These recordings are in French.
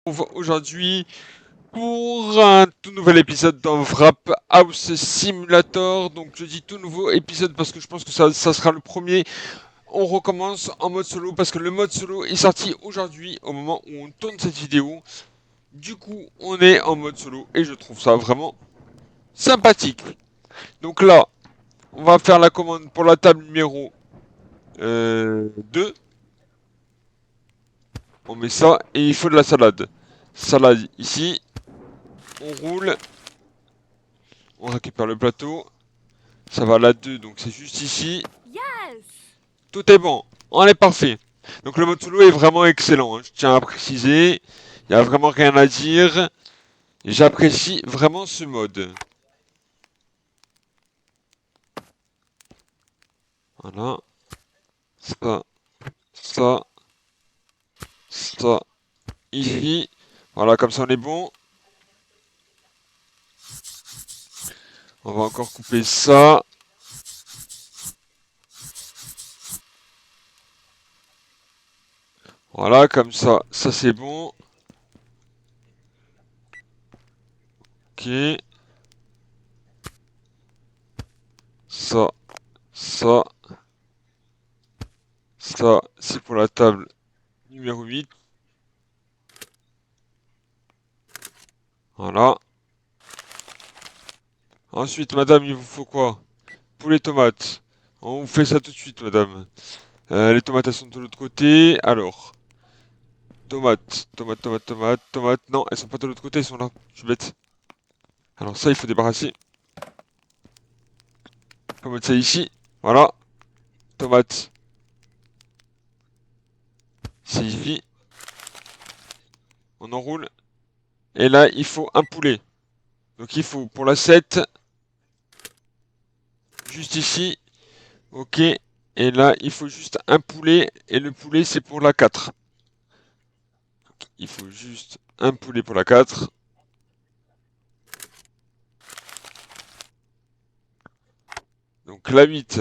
Aujourd'hui pour un tout nouvel épisode dans Wrap House Simulator. Donc je dis tout nouveau épisode parce que je pense que ça sera le premier. On recommence en mode solo parce que le mode solo est sorti aujourd'hui au moment où on tourne cette vidéo. Du coup on est en mode solo et je trouve ça vraiment sympathique. Donc là on va faire la commande pour la table numéro 2. On met ça et il faut de la salade. Salade ici. On roule. On récupère le plateau. Ça va à la 2, donc c'est juste ici. Yes! Tout est bon. On est parfait. Donc le mode solo est vraiment excellent, hein. Je tiens à préciser. Il n'y a vraiment rien à dire. J'apprécie vraiment ce mode. Voilà. Ça, ça, ça. Ici. Voilà, comme ça on est bon. On va encore couper ça. Voilà, comme ça c'est bon. Ok. Ça, ça, ça, c'est pour la table numéro 8. Voilà. Ensuite, madame, il vous faut quoi? Poulet tomate. On vous fait ça tout de suite, madame. Les tomates, elles sont de l'autre côté. Alors, tomates, tomates, tomates, tomates, tomates. Non, elles sont pas de l'autre côté, elles sont là. Je suis bête. Alors ça, il faut débarrasser. Comme ça ici. Voilà. Tomates. C'est ici. On enroule. Et là, il faut un poulet. Donc il faut pour la 7, juste ici. Ok. Et là, il faut juste un poulet. Et le poulet, c'est pour la 4. Donc, il faut juste un poulet pour la 4. Donc la 8.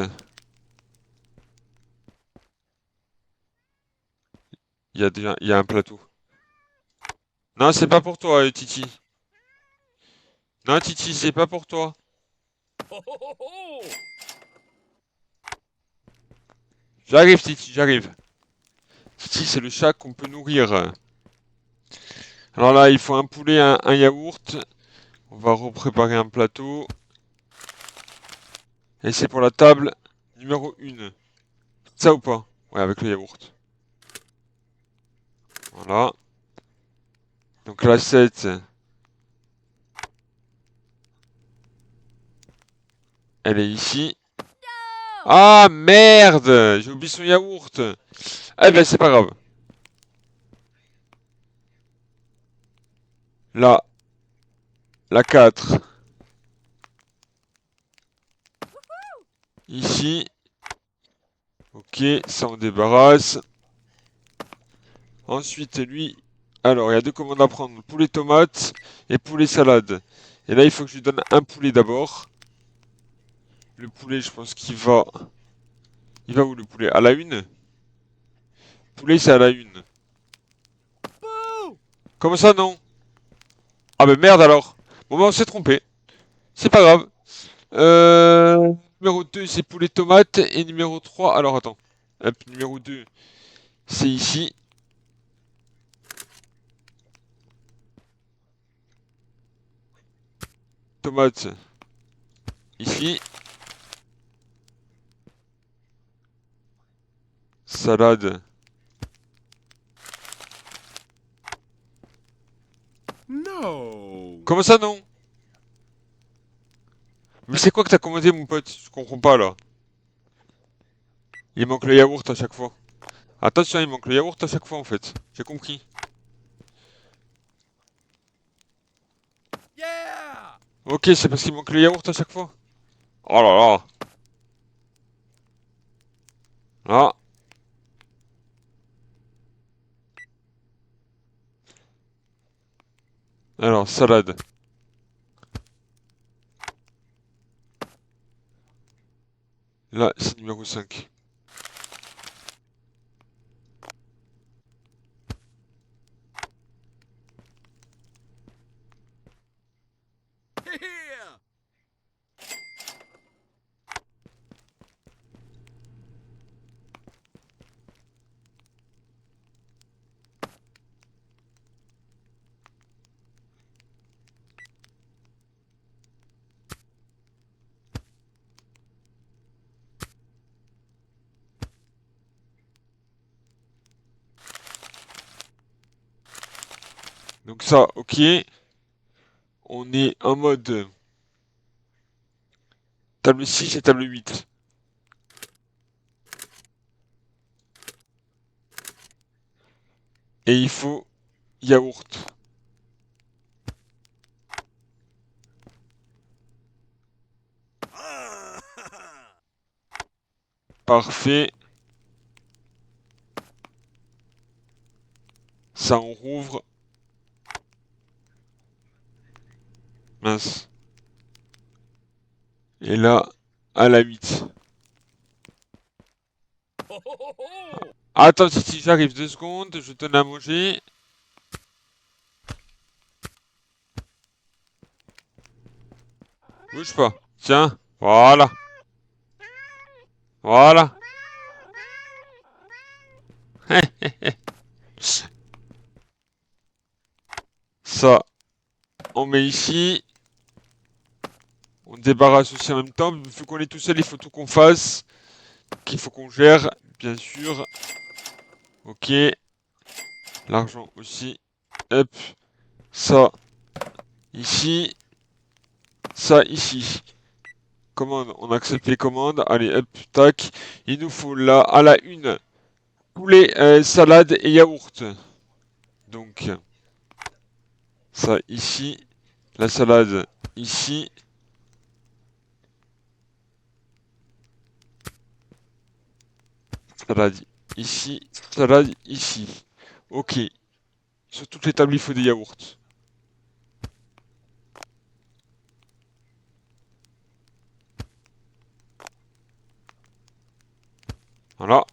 Il y a un plateau. Non, c'est pas pour toi, Titi. Non, Titi, c'est pas pour toi. J'arrive, Titi, j'arrive. Titi, c'est le chat qu'on peut nourrir. Alors là, il faut un poulet, un yaourt. On va repréparer un plateau. Et c'est pour la table numéro 1. Ça ou pas? Ouais, avec le yaourt. Voilà. Donc la 7, elle est ici. Ah, merde! J'ai oublié son yaourt. Eh ben, c'est pas grave. Là, la 4. Ici. Ok, ça on débarrasse. Ensuite, lui, alors il y a deux commandes à prendre, poulet tomate et poulet salade. Et là, il faut que je lui donne un poulet d'abord. Le poulet, je pense qu'il va... Il va où le poulet? À la 1? Poulet, c'est à la 1. Comment ça, non? Ah ben merde alors. Bon ben on s'est trompé. C'est pas grave. Numéro 2, c'est poulet tomate. Et numéro 3, alors attends. Hop, numéro 2, c'est ici. Tomate, ici. Salade. No. Comment ça, non? Mais c'est quoi que t'as commandé, mon pote? Je comprends pas, là. Il manque le yaourt à chaque fois. Attention, il manque le yaourt à chaque fois, en fait. J'ai compris. Yeah. Ok, c'est parce qu'il manque le yaourt à chaque fois. Oh là là. Là. Alors, salade. Là, c'est numéro 5. Donc ça, ok. On est en mode table 6 et table 8. Et il faut yaourt. Parfait. Ça, on rouvre. Mince. Et là, à la 8. Attends, si j'arrive 2 secondes, je te donne à manger. Bouge pas. Tiens, voilà. Voilà. Ça, on met ici. On débarrasse aussi en même temps. Vu qu'on est tout seul, il faut tout qu'on fasse. Qu'il faut qu'on gère, bien sûr. Ok. L'argent aussi. Hop. Ça, ici. Ça, ici. Commande. On accepte les commandes. Allez, hop, tac. Il nous faut là, à la une, poulet, salade et yaourt. Donc, ça ici. La salade ici. Salade ici. Salade ici. Ok. Sur toutes les tables, il faut des yaourts. Voilà.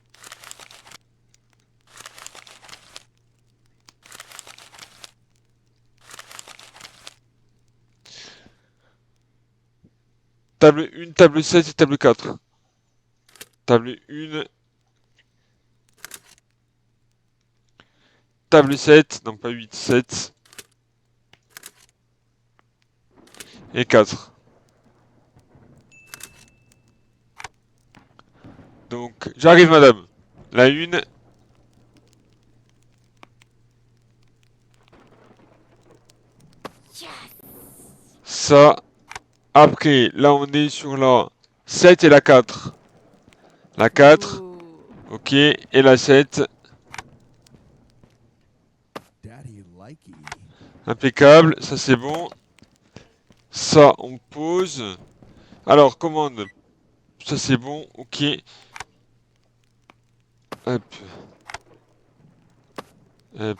Table 1, table 7 et table 4. Table 1, table 7, non pas 8, 7 et 4. Donc, j'arrive madame. La 1, ça. Après, là on est sur la 7 et la 4. La 4, ok, et la 7. Daddy likey. Impeccable, ça c'est bon. Ça, on pose. Alors, commande. Ça c'est bon, ok. Hop. Hop.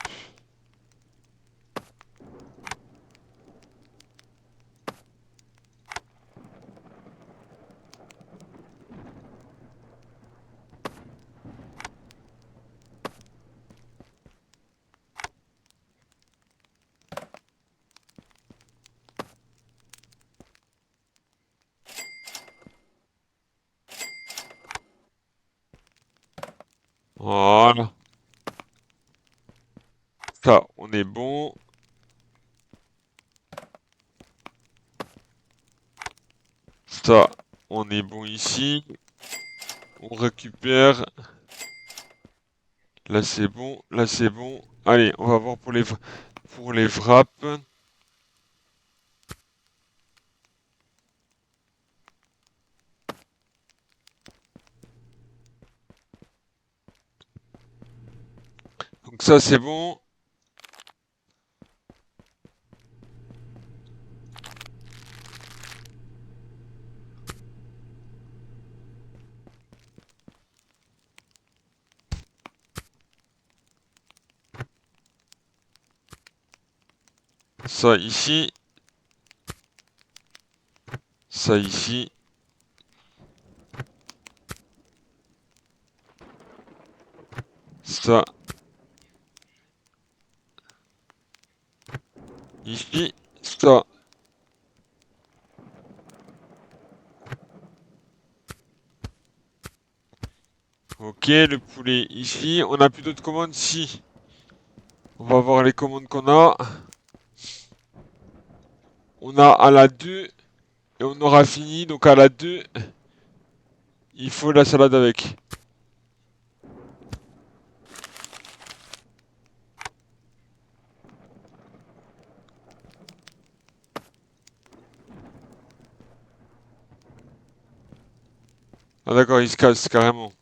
Voilà. Ça, on est bon. Ça, on est bon ici. On récupère. Là, c'est bon. Là, c'est bon. Allez, on va voir pour les wraps. Donc ça, c'est bon. Ça ici. Ça ici. Ça ici. Ça. Ok, le poulet ici. On a plus d'autres commandes? Si. On va voir les commandes qu'on a. On a à la 2 et on aura fini. Donc à la 2, il faut la salade avec. Ah d'accord, il se casse carrément.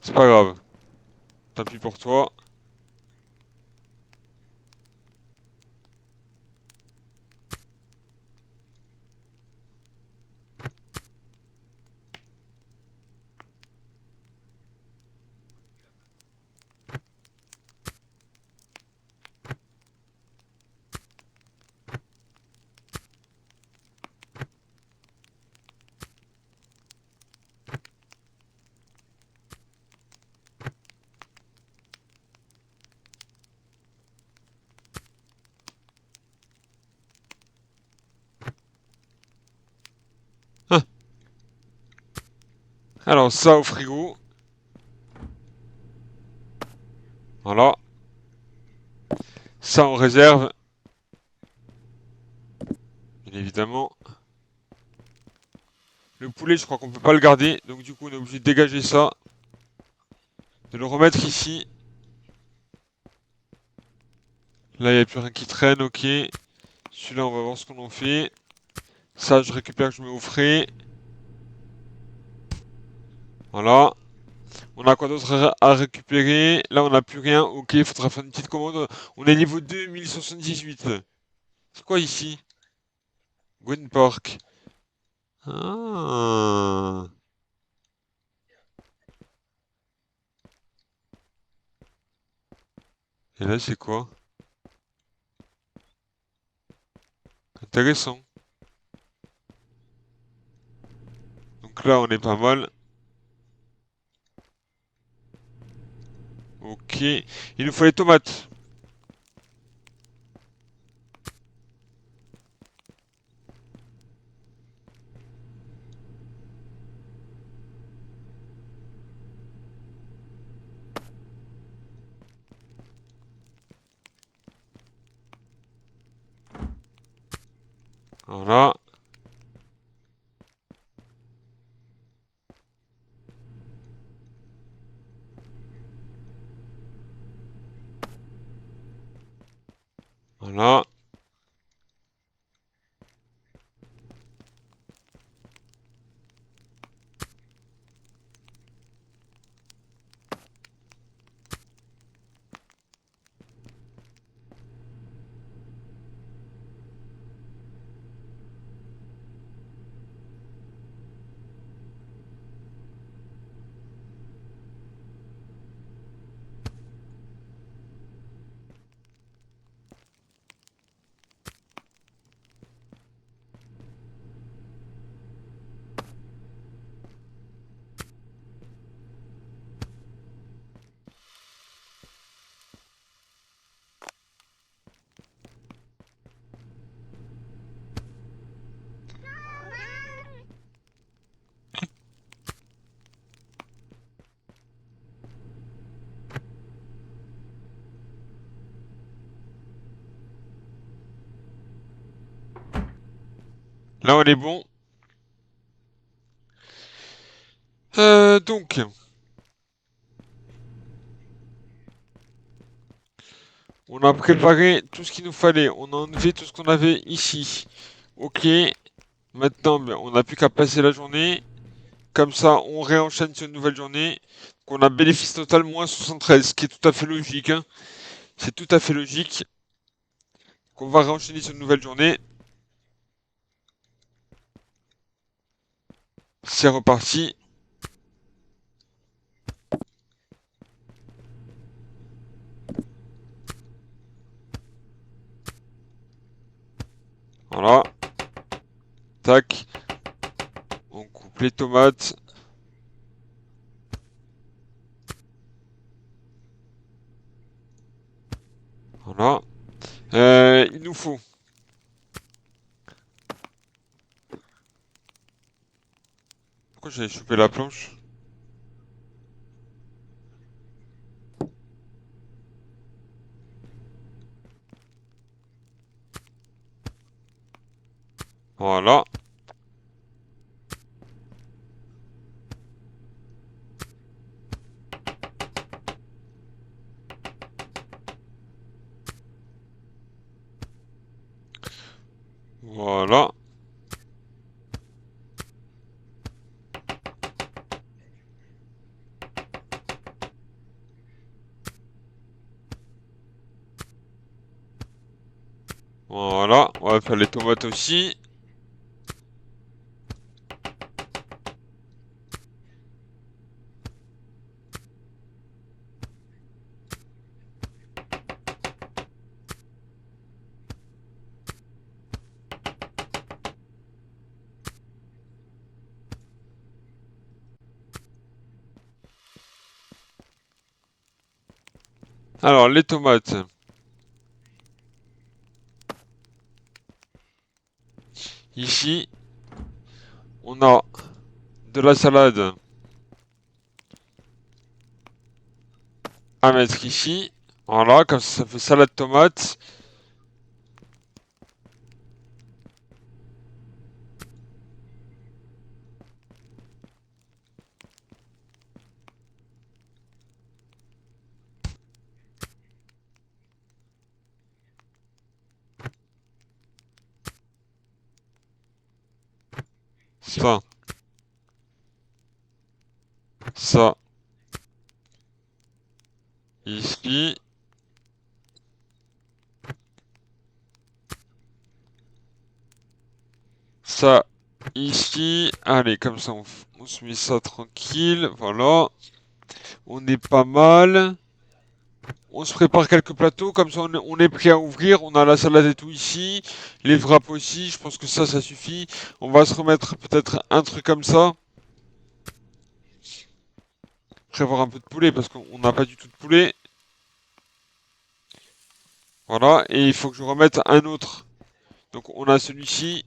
C'est pas grave. Tant pis pour toi. Hein. Alors ça au frigo. Voilà. Ça en réserve, bien évidemment. Le poulet, je crois qu'on peut pas le garder. Donc du coup, on est obligé de dégager ça. De le remettre ici. Là, il n'y a plus rien qui traîne, ok. Celui-là, on va voir ce qu'on en fait. Ça, je récupère, je mets au frais. Voilà. On a quoi d'autre à récupérer? Là, on n'a plus rien. Ok, il faudra faire une petite commande. On est niveau 2, 1078. C'est quoi ici? Gwen Park. Ah. Et là, c'est quoi? Intéressant. Donc là, on est pas mal. Ok. Il nous faut les tomates. Voilà. Voilà. Là, on est bon. Donc, on a préparé tout ce qu'il nous fallait. On a enlevé tout ce qu'on avait ici. Ok. Maintenant, ben, on n'a plus qu'à passer la journée. Comme ça, on réenchaîne sur une nouvelle journée. Donc, on a bénéfice total moins 73, ce qui est tout à fait logique, hein. C'est tout à fait logique qu'on va réenchaîner sur une nouvelle journée. C'est reparti. Voilà. Tac. On coupe les tomates. Voilà. Il nous faut. Pourquoi j'avais chopé la planche? Voilà. Voilà. Voilà, on va faire les tomates aussi. Alors, les tomates. Ici, on a de la salade à mettre ici. Voilà, comme ça fait salade tomate. Ça, ça, ici. Ça, ici. Allez, comme ça, on se met ça tranquille. Voilà. On est pas mal. On se prépare quelques plateaux, comme ça on est prêt à ouvrir. On a la salade et tout ici. Les wraps aussi, je pense que ça suffit. On va se remettre peut-être un truc comme ça. Prévoir un peu de poulet, parce qu'on n'a pas du tout de poulet. Voilà, et il faut que je remette un autre. Donc on a celui-ci.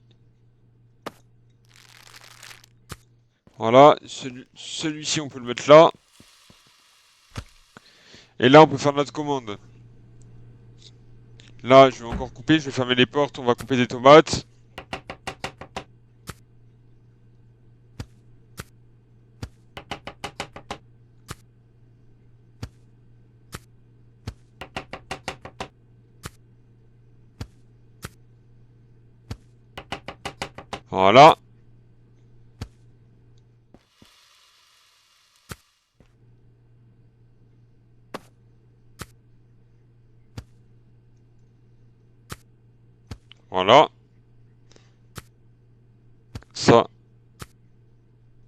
Voilà, celui-ci on peut le mettre là. Et là on peut faire notre commande. Là je vais encore couper, je vais fermer les portes, on va couper des tomates. Voilà. Voilà. Ça.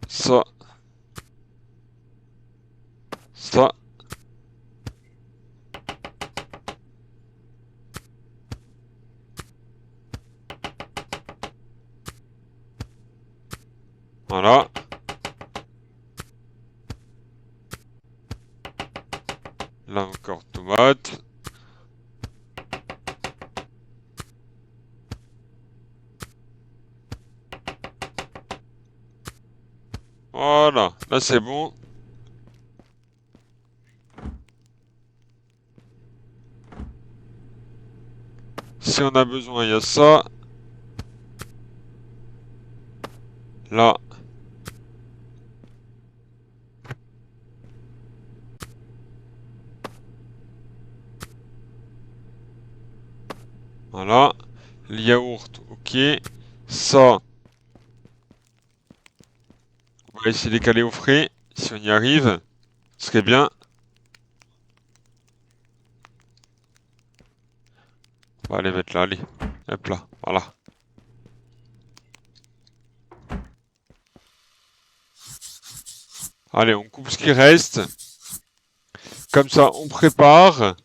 Ça. Ça. Voilà. Là encore tomate. Voilà. Là c'est bon. Si on a besoin, il y a ça. Là. Voilà. Le yaourt, ok. Ça, on va essayer de les caler au frais. Si on y arrive, ce serait bien. On va les mettre là, allez. Hop là, voilà. Allez, on coupe ce qui reste. Comme ça, on prépare.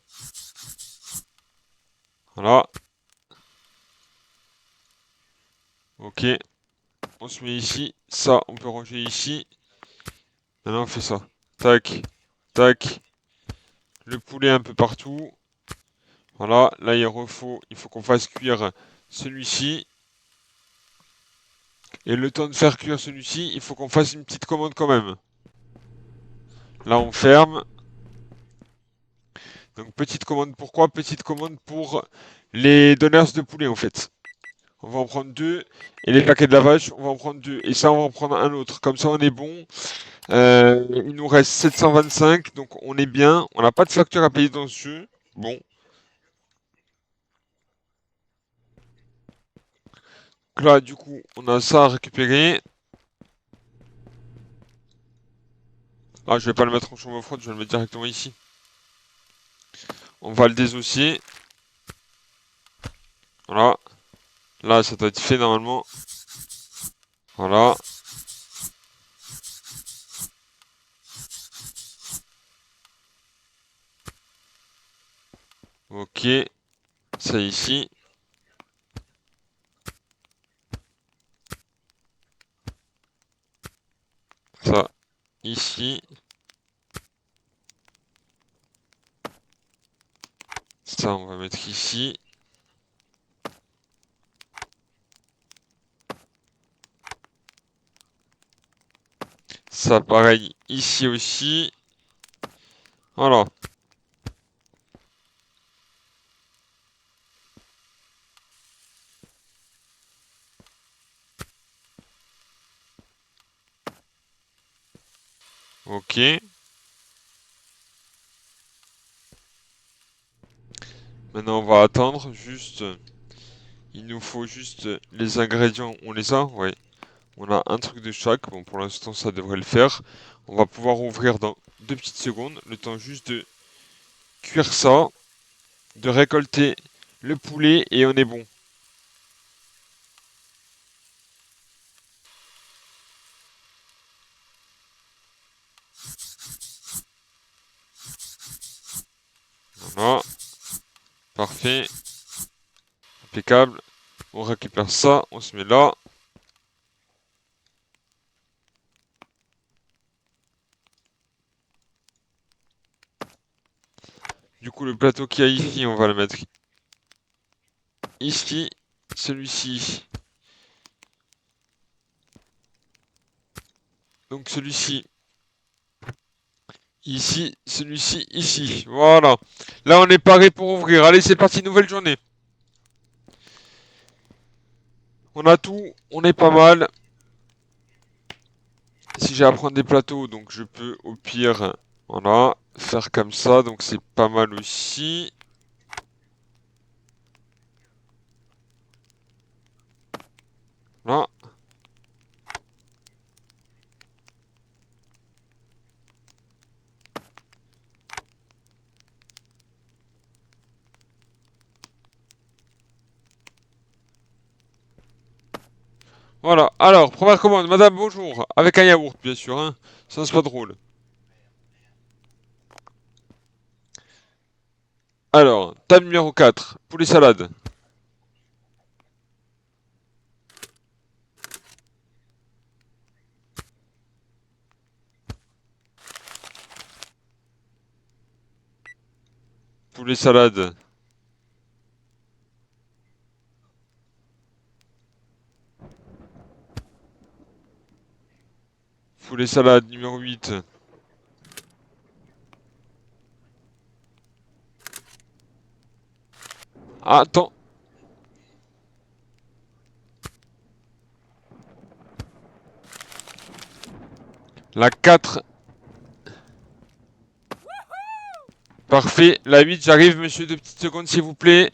Voilà. Ok. On se met ici. Ça, on peut ranger ici. Maintenant, on fait ça. Tac. Tac. Le poulet un peu partout. Voilà. Là, il faut qu'on fasse cuire celui-ci. Et le temps de faire cuire celui-ci, il faut qu'on fasse une petite commande quand même. Là, on ferme. Donc, petite commande pourquoi? Petite commande pour les donners de poulet, en fait. On va en prendre deux. Et les paquets de lavage, on va en prendre deux. Et ça, on va en prendre un autre. Comme ça, on est bon. Il nous reste 725. Donc, on est bien. On n'a pas de facture à payer dans ce jeu. Bon. Donc là, du coup, on a ça à récupérer. Ah, je vais pas le mettre en chambre froide. Je vais le mettre directement ici. On va le désosser. Voilà. Là, ça doit être fait normalement. Voilà. Ok. Ça ici. Ça ici. Ça, on va mettre ici. Ça, pareil, ici aussi. Voilà. Ok. Maintenant, on va attendre. Juste, il nous faut juste les ingrédients. On les a? Ouais. On a un truc de chaque. Bon, pour l'instant, ça devrait le faire. On va pouvoir ouvrir dans 2 petites secondes. Le temps juste de cuire ça, de récolter le poulet et on est bon. Voilà. Parfait. Impeccable. On récupère ça. On se met là. Du coup, le plateau qu'il y a ici, on va le mettre ici. Celui-ci. Donc celui-ci. Ici. Celui-ci. Ici. Voilà. Là, on est paré pour ouvrir. Allez, c'est parti. Nouvelle journée. On a tout. On est pas mal. Si j'ai à prendre des plateaux, donc je peux au pire, voilà, faire comme ça. Donc c'est pas mal aussi. Là. Voilà. Alors, première commande. Madame, bonjour. Avec un yaourt, bien sûr, hein. Ça, c'est pas drôle. Alors, table numéro 4. Poulet salade. Poulet salade. Poulet salade numéro 8. Ah, attends. La 4. Parfait. La 8, j'arrive, monsieur. 2 petites secondes, s'il vous plaît.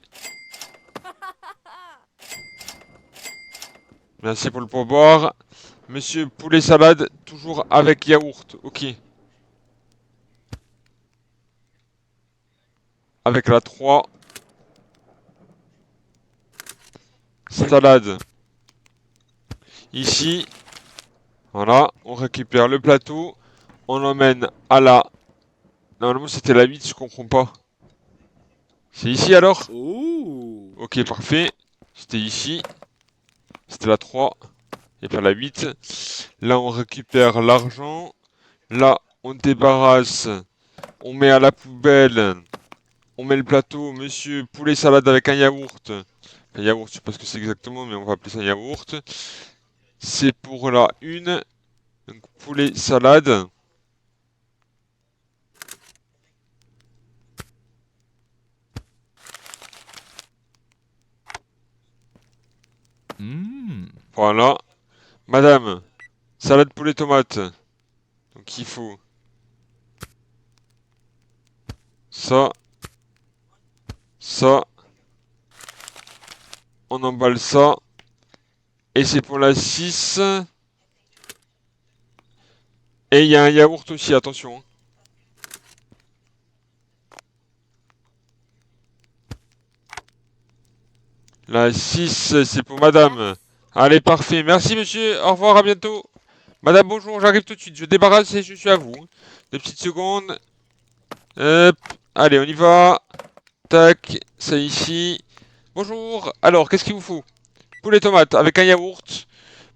Merci pour le pourboire. Monsieur, poulet salade, toujours avec yaourt. Ok. Avec la 3. Salade. Ici. Voilà. On récupère le plateau. On l'emmène à la... Normalement, c'était la 8, je comprends pas. C'est ici alors? Ooh. Ok, parfait. C'était ici. C'était la 3. Et pas la 8. Là, on récupère l'argent. Là, on débarrasse. On met à la poubelle. On met le plateau. Monsieur, poulet salade avec un yaourt. Un yaourt, je sais pas ce que c'est exactement, mais on va appeler ça un yaourt. C'est pour la 1. Donc, poulet salade. Voilà. Madame, salade poulet tomate. Donc, il faut ça. Ça. On emballe ça. Et c'est pour la 6. Et il y a un yaourt aussi, attention. La 6, c'est pour madame. Allez, parfait. Merci, monsieur. Au revoir, à bientôt. Madame, bonjour, j'arrive tout de suite. Je débarrasse et je suis à vous. Deux petites secondes. Hop. Allez, on y va. Tac, ça ici. Bonjour. Alors, qu'est-ce qu'il vous faut? Poulet tomate avec un yaourt.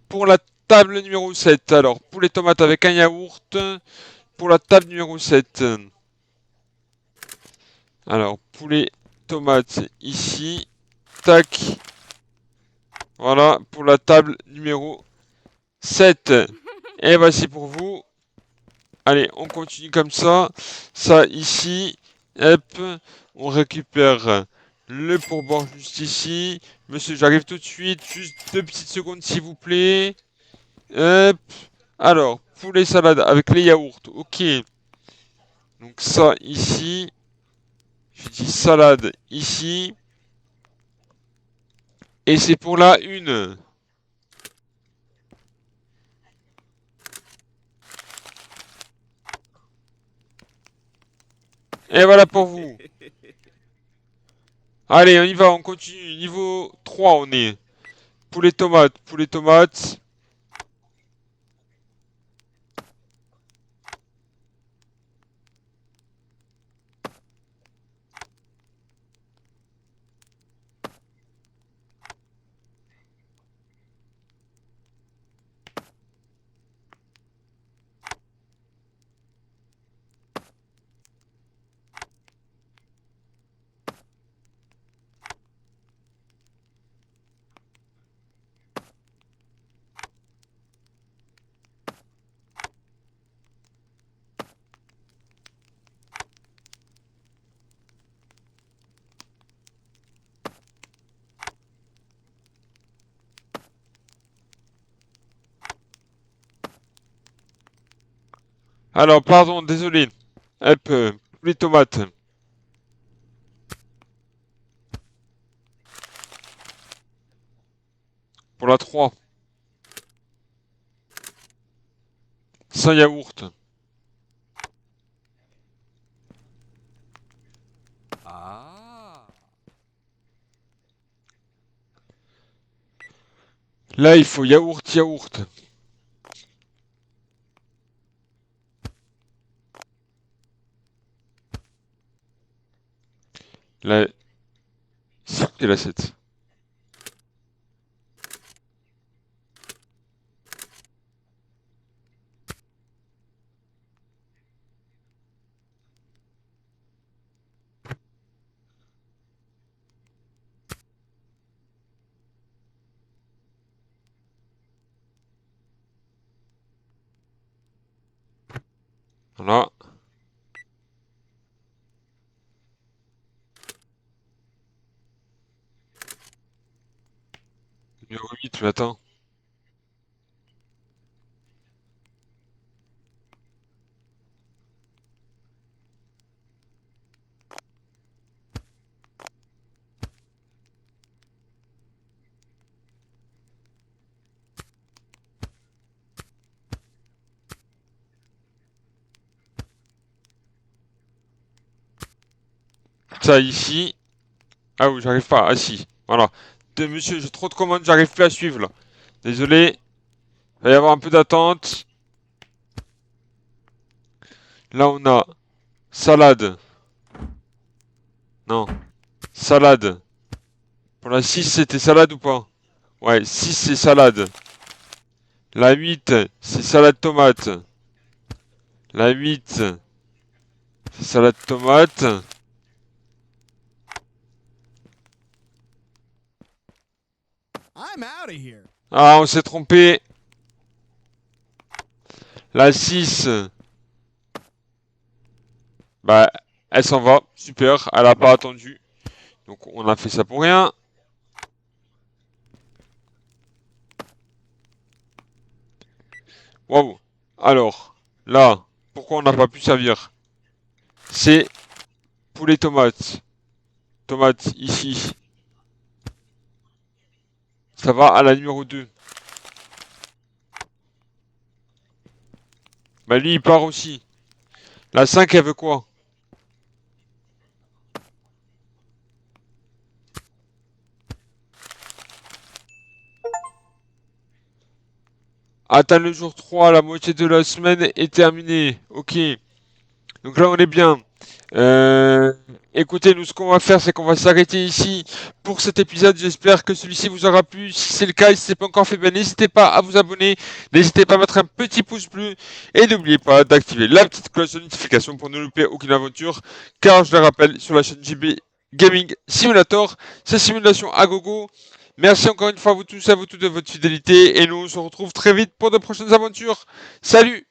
Pour la table numéro 7. Alors, poulet tomate avec un yaourt. Pour la table numéro 7. Alors, poulet tomate ici. Tac. Voilà, pour la table numéro 7. Et voici pour vous. Allez, on continue comme ça. Ça ici. Hop. On récupère le pourboire juste ici. Monsieur, j'arrive tout de suite. Juste 2 petites secondes, s'il vous plaît. Hop. Alors, poulet salade avec les yaourts. Ok. Donc ça ici. Je dis salade ici. Et c'est pour la une. Et voilà pour vous. Allez, on y va, on continue. Niveau 3, on est. Poulet tomate, poulet tomate. Alors, pardon, désolé. Hop, poulet tomate. Pour la 3. Sans yaourt. Ah. Là, il faut yaourt, yaourt. Là, c'est la 7. Voilà. Numéro 8, mais attends. Ça ici. Ah oui, j'arrive pas. Ah si. Voilà. Monsieur, j'ai trop de commandes, j'arrive plus à suivre là. Désolé. Il va y avoir un peu d'attente. Là, on a salade. Non. Salade. Pour la 6, c'était salade ou pas? Ouais, 6 c'est salade. La 8, c'est salade tomate. La 8, c'est salade tomate. I'm out of here. Ah, on s'est trompé. La 6, bah, elle s'en va. Super, elle a pas attendu. Donc, on a fait ça pour rien. Waouh. Alors, là, pourquoi on n'a pas pu servir? C'est poulet tomate. Tomate ici. Ça va à la numéro 2. Bah lui il part aussi. La 5 elle veut quoi? Atteindre le jour 3, la moitié de la semaine est terminée. Ok. Donc là, on est bien. Euh, Écoutez, nous, ce qu'on va faire, c'est qu'on va s'arrêter ici pour cet épisode. J'espère que celui-ci vous aura plu. Si c'est le cas, et si ce n'est pas encore fait, ben, n'hésitez pas à vous abonner. N'hésitez pas à mettre un petit pouce bleu. Et n'oubliez pas d'activer la petite cloche de notification pour ne louper aucune aventure. Car, je le rappelle, sur la chaîne JB Gaming Simulator, c'est simulation à gogo. Merci encore une fois à vous tous et à vous toutes de votre fidélité. Et nous, on se retrouve très vite pour de prochaines aventures. Salut!